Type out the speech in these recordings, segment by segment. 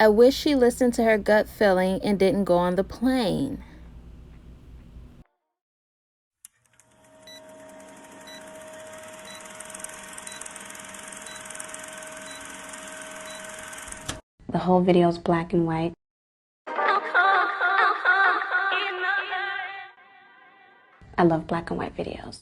I wish she listened to her gut feeling and didn't go on the plane. The whole video is black and white. I love black and white videos.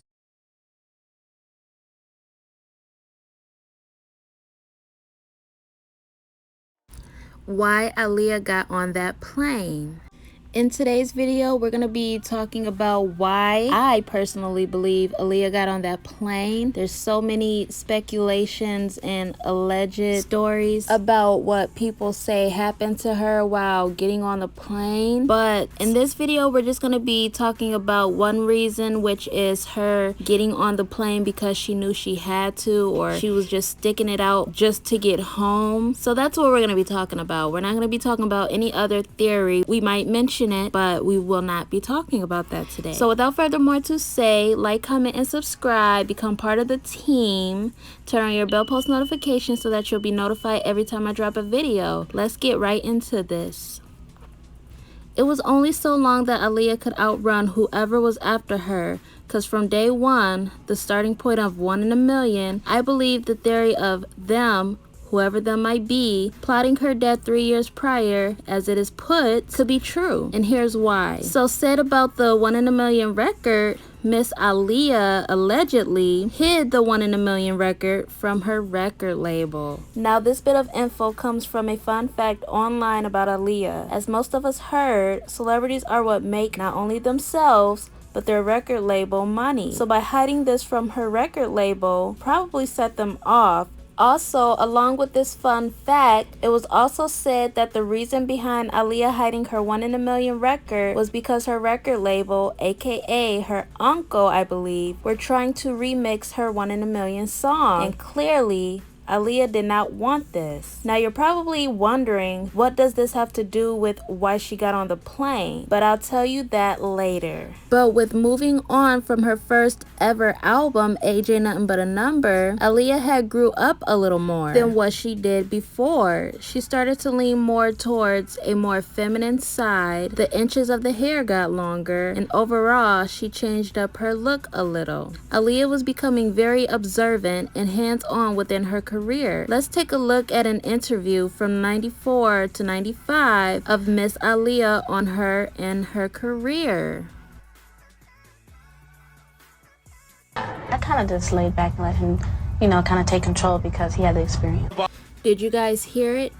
Why Aaliyah got on that plane. In today's video, we're going to be talking about why I personally believe Aaliyah got on that plane. There's so many speculations and alleged stories about what people say happened to her while getting on the plane. But in this video, we're just going to be talking about one reason, which is her getting on the plane because she knew she had to, or she was just sticking it out just to get home. So that's what we're going to be talking about. We're not going to be talking about any other theory. We might mention it, but we will not be talking about that today. So without further more to say, like, comment, and subscribe. Become part of the team. Turn on your bell post notifications so that you'll be notified every time I drop a video. Let's get right into this. It was only so long that Aaliyah could outrun whoever was after her, because from day one, the starting point of 1 in a million, I believe the theory of them, whoever them might be, plotting her death 3 years prior, as it is put, could be true. And here's why. So said about the 1 in a million record, Miss Aaliyah allegedly hid the 1 in a million record from her record label. Now this bit of info comes from a fun fact online about Aaliyah. As most of us heard, celebrities are what make not only themselves, but their record label money. So by hiding this from her record label, probably set them off. Also, along with this fun fact, it was also said that the reason behind Aaliyah hiding her 1 in a million record was because her record label, aka her uncle, I believe, were trying to remix her 1 in a million song. And clearly, Aaliyah did not want this. Now you're probably wondering, what does this have to do with why she got on the plane? But I'll tell you that later. But with moving on from her first ever album, Age Ain't Nothing But a Number, Aaliyah had grew up a little more than what she did before. She started to lean more towards a more feminine side. The inches of the hair got longer, and overall, she changed up her look a little. Aaliyah was becoming very observant and hands-on within her career. Let's take a look at an interview from 94 to 95 of Miss Aaliyah on her and her career. I kind of just laid back and let him, kind of take control because he had the experience. Did you guys hear it?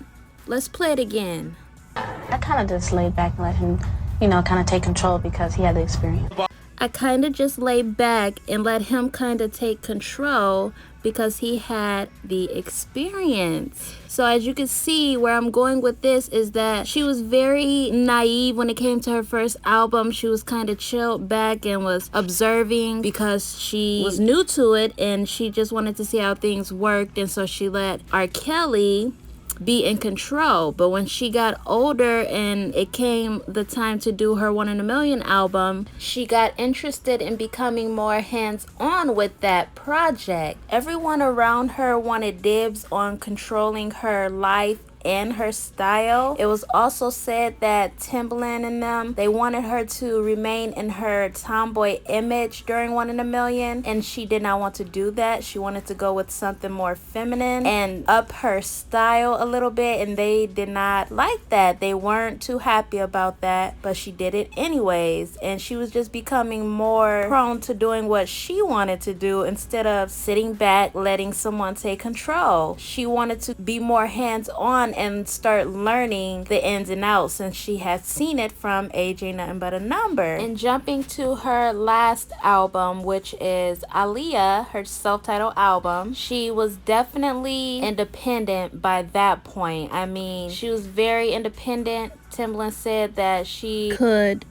Let's play it again. I kind of just laid back and let him, kind of take control because he had the experience. I kind of just laid back and let him kind of take control because he had the experience. So as you can see, where I'm going with this is that she was very naive when it came to her first album. She was kind of chilled back and was observing because she was new to it and she just wanted to see how things worked, and so she let R. Kelly be in control. But when she got older and it came the time to do her 1 in a million album, she got interested in becoming more hands-on with that project. Everyone around her wanted dibs on controlling her life and her style. It was also said that Timbaland and them, they wanted her to remain in her tomboy image during 1 in a million, and she did not want to do that. She wanted to go with something more feminine and up her style a little bit, and they did not like that. They weren't too happy about that, but she did it anyways, and she was just becoming more prone to doing what she wanted to do instead of sitting back letting someone take control. She wanted to be more hands-on and start learning the ins and outs, since she had seen it from Age Ain't Nothing But a Number. And jumping to her last album, which is Aaliyah, her self-titled album, she was definitely independent by that point. I mean, she was very independent. Timbaland said that she could.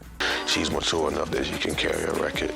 She's mature enough that she can carry a record.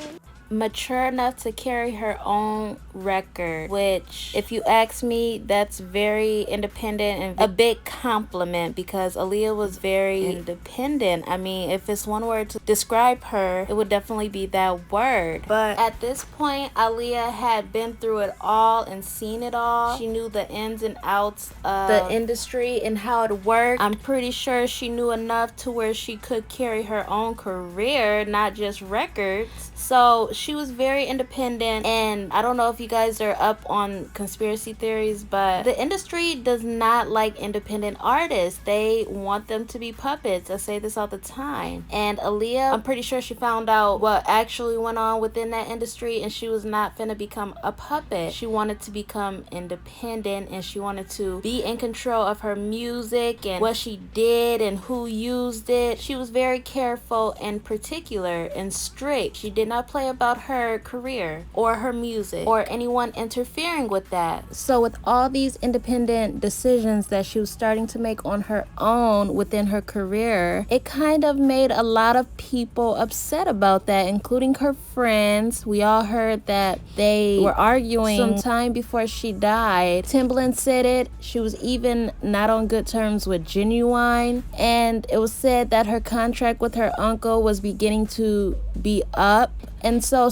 mature enough to carry her own record, which, if you ask me, that's very independent and a big compliment, because Aaliyah was very independent. I mean, if it's one word to describe her, it would definitely be that word. But at this point, Aaliyah had been through it all and seen it all. She knew the ins and outs of the industry and how it worked. I'm pretty sure she knew enough to where she could carry her own career, not just records. So she was very independent, and I don't know if you guys are up on conspiracy theories, but the industry does not like independent artists. They want them to be puppets. I say this all the time. And Aaliyah, I'm pretty sure she found out what actually went on within that industry, and she was not finna become a puppet. She wanted to become independent, and she wanted to be in control of her music and what she did and who used it. She was very careful and particular and strict. She did not play about her career or her music or anyone interfering with that. So with all these independent decisions that she was starting to make on her own within her career, it kind of made a lot of people upset about that, including her friends. We all heard that they were arguing some time before she died. Timbaland said it. She was even not on good terms with Genuine, and it was said that her contract with her uncle was beginning to be up. And so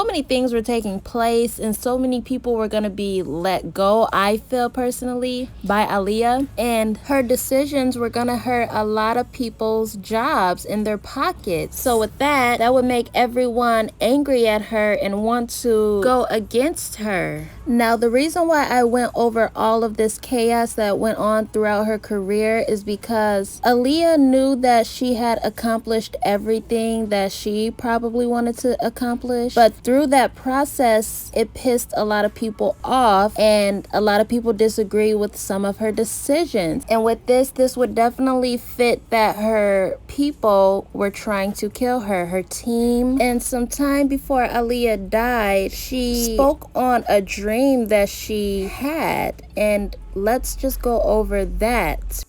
many things were taking place, and so many people were going to be let go, I feel personally, by Aaliyah. And her decisions were going to hurt a lot of people's jobs in their pockets. So with that, that would make everyone angry at her and want to go against her. Now, the reason why I went over all of this chaos that went on throughout her career is because Aaliyah knew that she had accomplished everything that she probably wanted to accomplish, but through that process it pissed a lot of people off, and a lot of people disagree with some of her decisions. And with this would definitely fit that her people were trying to kill her, her team. And some time before Aaliyah died, she spoke on a dream that she had, and let's just go over that.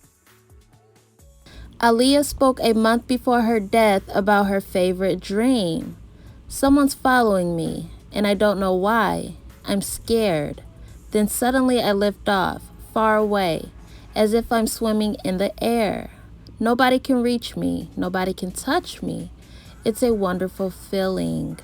Aaliyah spoke a month before her death about her favorite dream. Someone's following me, and I don't know why. I'm scared. Then suddenly I lift off, far away, as if I'm swimming in the air. Nobody can reach me. Nobody can touch me. It's a wonderful feeling.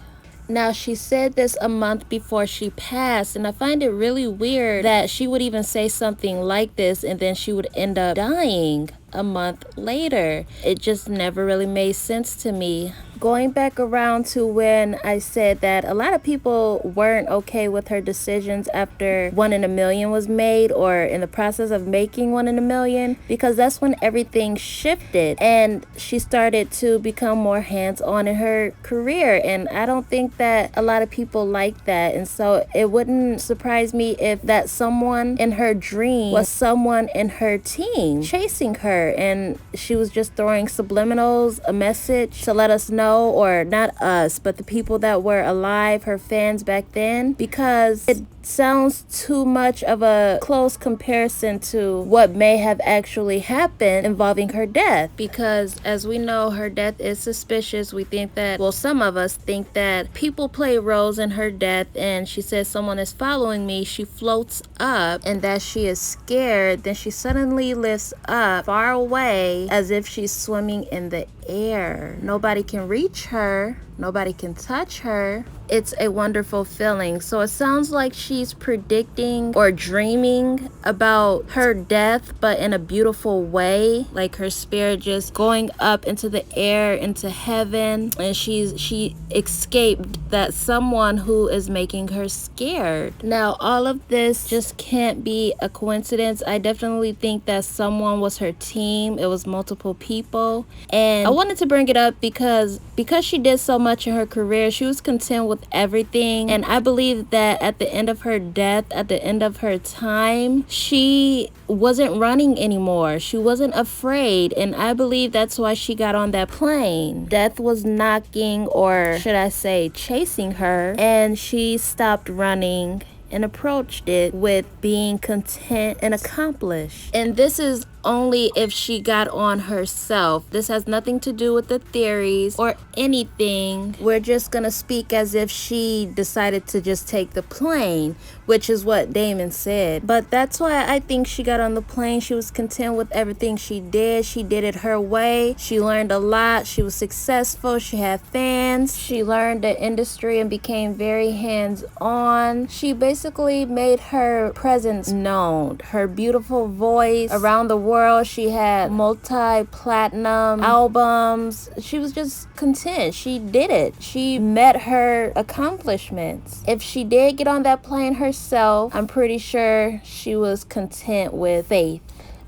Now, she said this a month before she passed, and I find it really weird that she would even say something like this and then she would end up dying a month later. It just never really made sense to me. Going back around to when I said that a lot of people weren't okay with her decisions after 1 in a Million was made, or in the process of making 1 in a Million, because that's when everything shifted and she started to become more hands-on in her career. And I don't think that a lot of people like that, and so it wouldn't surprise me if that someone in her dream was someone in her team chasing her, and she was just throwing subliminals, a message to let us know, or not us, but the people that were alive, her fans back then, because it sounds too much of a close comparison to what may have actually happened involving her death. Because as we know, her death is suspicious. We think that, well, some of us think that people play roles in her death, and she says someone is following me. She floats up, and that she is scared. Then she suddenly lifts up far away as if she's swimming in the air. Nobody can reach her. Nobody can touch her. It's a wonderful feeling. So it sounds like she's predicting or dreaming about her death, but in a beautiful way, like her spirit just going up into the air, into heaven, and she escaped that someone who is making her scared. Now, all of this just can't be a coincidence. I definitely think that someone was her team. It was multiple people, and I wanted to bring it up because she did so much in her career. She was content with everything, and I believe that at the end of her death, at the end of her time, she wasn't running anymore. She wasn't afraid, and I believe that's why she got on that plane. Death was knocking, or should I say chasing her, and she stopped running and approached it with being content and accomplished. And this is only if she got on herself. This has nothing to do with the theories or anything. We're just gonna speak as if she decided to just take the plane, which is what Damon said. But that's why I think she got on the plane. She was content with everything she did. She did it her way. She learned a lot. She was successful. She had fans. She learned the industry and became very hands-on. She basically made her presence known. Her beautiful voice around the world. She had multi-platinum albums. She was just content. She did it. She met her accomplishments. If she did get on that plane herself, I'm pretty sure she was content with faith.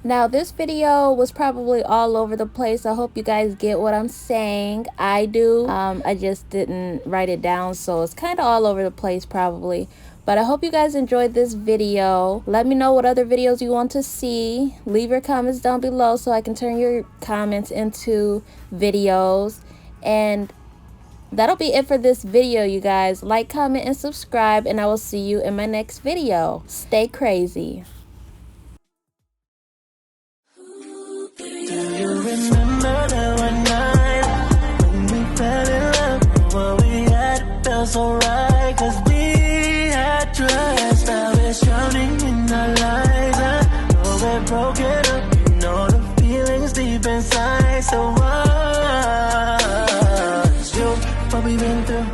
Now, this video was probably all over the place. I hope you guys get what I'm saying. I do. I just didn't write it down, so it's kind of all over the place probably. But I hope you guys enjoyed this video. Let me know what other videos you want to see. Leave your comments down below so I can turn your comments into videos. And that'll be it for this video, you guys. Like, comment, and subscribe, and I will see you in my next video. Stay crazy. Do you remember that one night when we fell in love? What we had felt so right, 'cause we had trust. Now it's drowning in our lives. I know we're broken up, you know the feelings deep inside. So what's you, what we've been through?